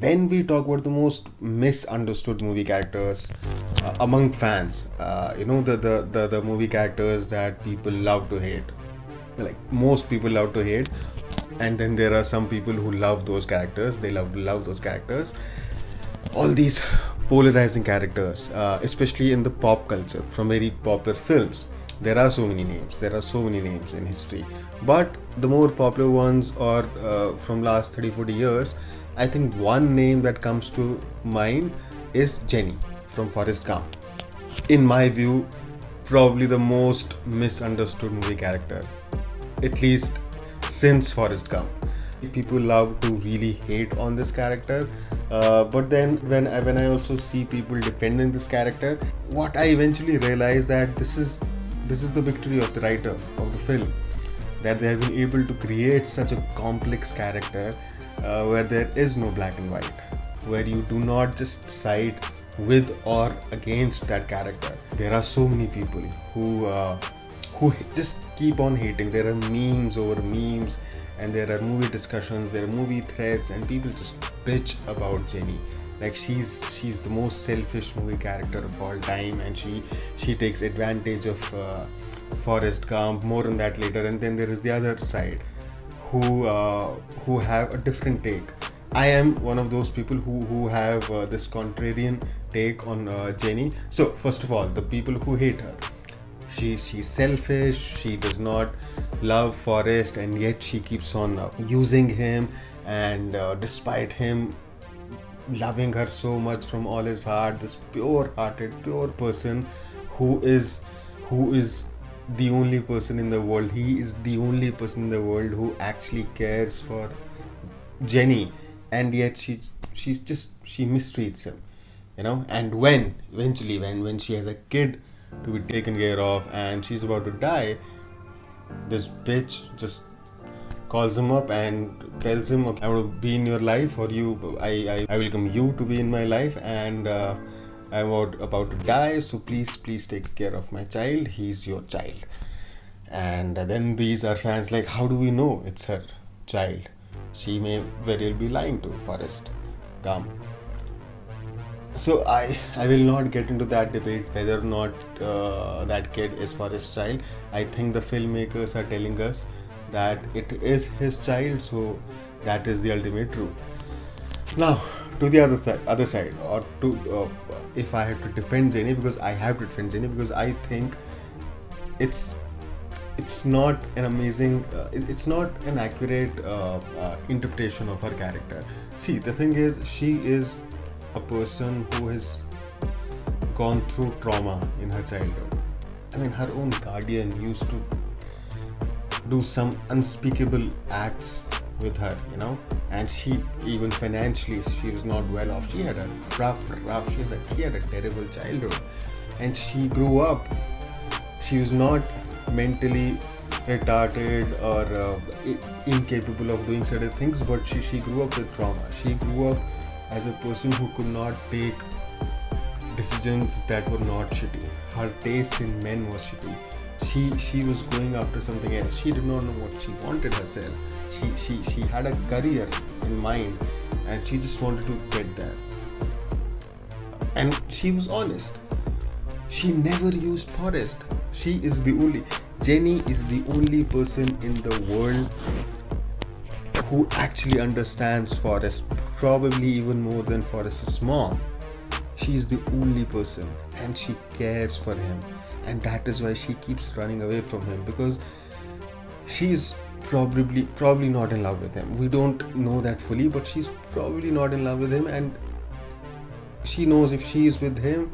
When we talk about the most misunderstood movie characters among fans, the movie characters that people love to hate, like most people love to hate, and then there are some people who love those characters. They love those characters. All these polarizing characters, especially in the pop culture, from very popular films. There are so many names. There are so many names in history, but the more popular ones, or from last 30-40 years, I think one name that comes to mind is Jenny from Forrest Gump. In my view, probably the most misunderstood movie character, at least since Forrest Gump. People love to really hate on this character, but then when I also see people defending this character, what I eventually realize that this is the victory of the writer of the film, that they have been able to create such a complex character, where there is no black and white, where you do not just side with or against that character. There are so many people who just keep on hating. There are memes over memes, and there are movie discussions, there are movie threads, and people just bitch about Jenny. Like she's the most selfish movie character of all time, and she takes advantage of Forrest Gump. More on that later. And then there is the other side, who have a different take. I am one of those people who have this contrarian take on Jenny. So first of all, the people who hate her, she's selfish. She does not love Forrest, and yet she keeps on using him, and despite him loving her so much from all his heart, this pure-hearted, pure person, who is the only person in the world. He is the only person in the world who actually cares for Jenny, and yet she mistreats him, And when eventually, when she has a kid to be taken care of, and she's about to die, this bitch just calls him up and tells him, okay, I want to be in your life, or I welcome you to be in my life, and I'm about to die, so please take care of my child. He's your child. And then these are fans like, how do we know it's her child? She may very well be lying to Forrest Gump. So I will not get into that debate whether or not that kid is Forrest's child. I think the filmmakers are telling us that it is his child, so that is the ultimate truth. Now, to the other side, or to if I have to defend Jenny, because I have to defend Jenny, because I think it's not an amazing, it's not an accurate interpretation of her character. See, the thing is, she is a person who has gone through trauma in her childhood. I mean, her own guardian used to do some unspeakable acts with her, and she, even financially, she was not well off. She had a rough, she had a terrible childhood, and she grew up. She was not mentally retarded or incapable of doing certain things, but she grew up with trauma. She grew up as a person who could not take decisions that were not shitty. Her taste in men was shitty. She was going after something else. She did not know what she wanted herself. She had a career in mind, and she just wanted to get there. And she was honest. She never used Forrest. Jenny is the only person in the world who actually understands Forrest, probably even more than Forrest's mom. She's the only person, and she cares for him, and that is why she keeps running away from him, because she's probably not in love with him. We don't know that fully, but she's probably not in love with him, and she knows if she is with him,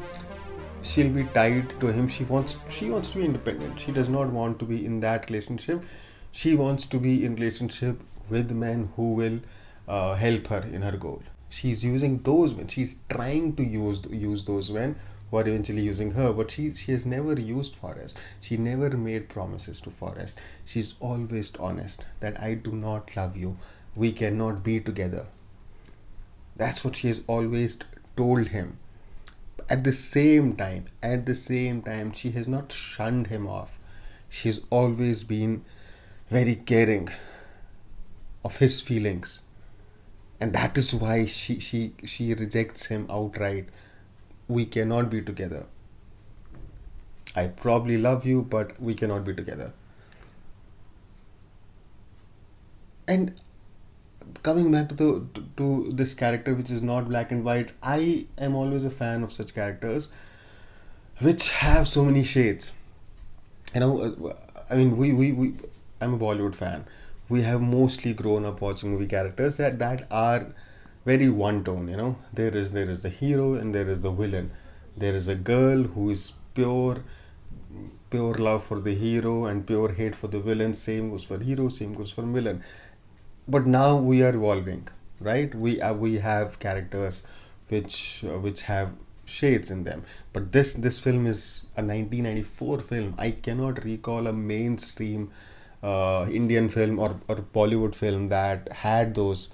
she'll be tied to him. She wants to be independent. She does not want to be in that relationship. She wants to be in relationship with men who will help her in her goal. She's using those men. She's trying to use those men who are eventually using her, but she has never used Forrest. She never made promises to Forrest. She's always honest that I do not love you. We cannot be together. That's what she has always told him. At the same time, she has not shunned him off. She's always been very caring of his feelings. and that is why she rejects him outright. We cannot be together. I probably love you, but we cannot be together. And coming back to to this character, which is not black and white, I am always a fan of such characters which have so many shades. You know, I mean, we I'm a Bollywood fan. We have mostly grown up watching movie characters that are very one tone. You know, there is the hero and there is the villain. There is a girl who is pure love for the hero and pure hate for the villain. Same goes for hero, same goes for villain. But now we are evolving, right? We have characters which have shades in them. But this film is a 1994 film. I cannot recall a mainstream Indian film or Bollywood film that had those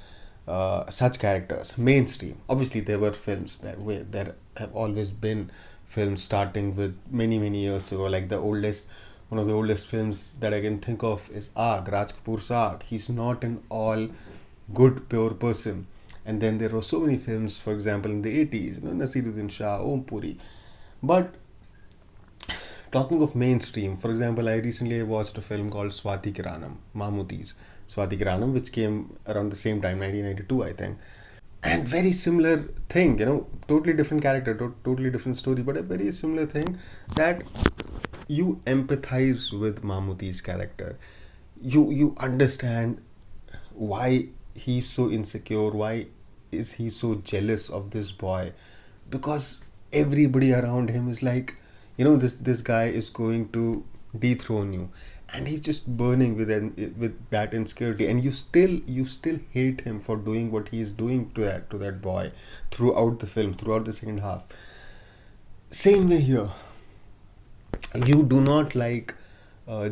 such characters mainstream. Obviously there were films that have always been films starting with many years ago, like the oldest one of the oldest films that I can think of is Aag, Raj Kapoor's Aag. He's not an all good pure person. And then there were so many films, for example, in the 80s, Nasiruddin Shah, Om Puri. But talking of mainstream, for example, I recently watched a film called Swati Kiranam, Mammootty's Swati Kiranam, which came around the same time, 1992, I think. And very similar thing, totally different character, totally different story, but a very similar thing that you empathize with Mammootty's character. You understand why he's so insecure, why is he so jealous of this boy, because everybody around him is like, this guy is going to dethrone you, and he's just burning with that insecurity, and you still hate him for doing what he's doing to that boy throughout the film, throughout the second half. Same way here. You do not like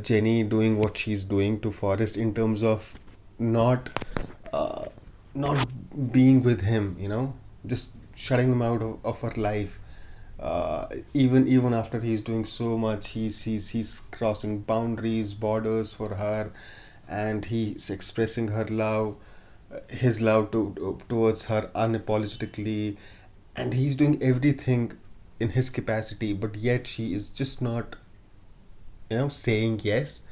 Jenny doing what she's doing to Forrest in terms of not uh, not being with him, just shutting him out of her life. Even after he's doing so much, he's crossing boundaries, borders for her, and he's expressing her love, his love towards her unapologetically, and he's doing everything in his capacity, but yet she is just not, saying yes.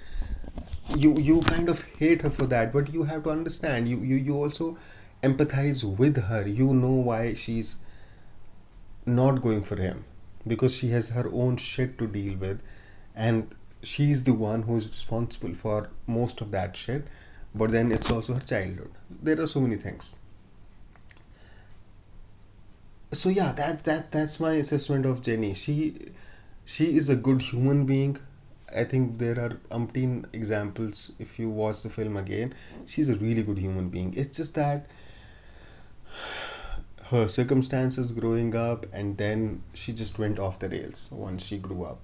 You kind of hate her for that, but you have to understand, you also empathize with her. You know why she's not going for him, because she has her own shit to deal with, and she's the one who's responsible for most of that shit. But then it's also her childhood. There are so many things. So yeah, that's my assessment of Jenny. She is a good human being. I think there are umpteen examples if you watch the film again. She's a really good human being. It's just that her circumstances growing up, and then she just went off the rails once she grew up.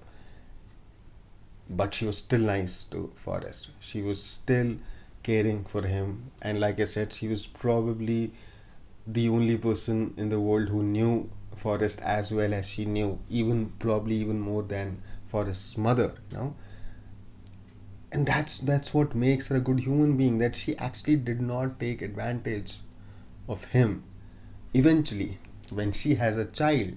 But she was still nice to Forrest. She was still caring for him, and like I said, she was probably the only person in the world who knew Forrest as well as she knew, even probably even more than Forrest's mother, and that's what makes her a good human being, that she actually did not take advantage of him. Eventually, when she has a child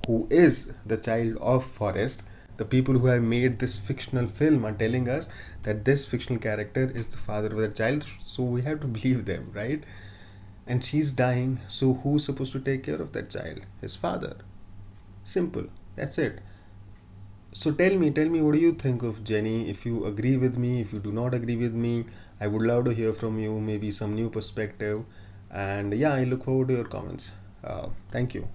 who is the child of Forrest, the people who have made this fictional film are telling us that this fictional character is the father of the child, so we have to believe them, right? And she's dying, so who's supposed to take care of that child? His father. Simple. That's it. So tell me, what do you think of Jenny? If you agree with me, if you do not agree with me, I would love to hear from you, maybe some new perspective. And yeah, I look forward to your comments. Thank you.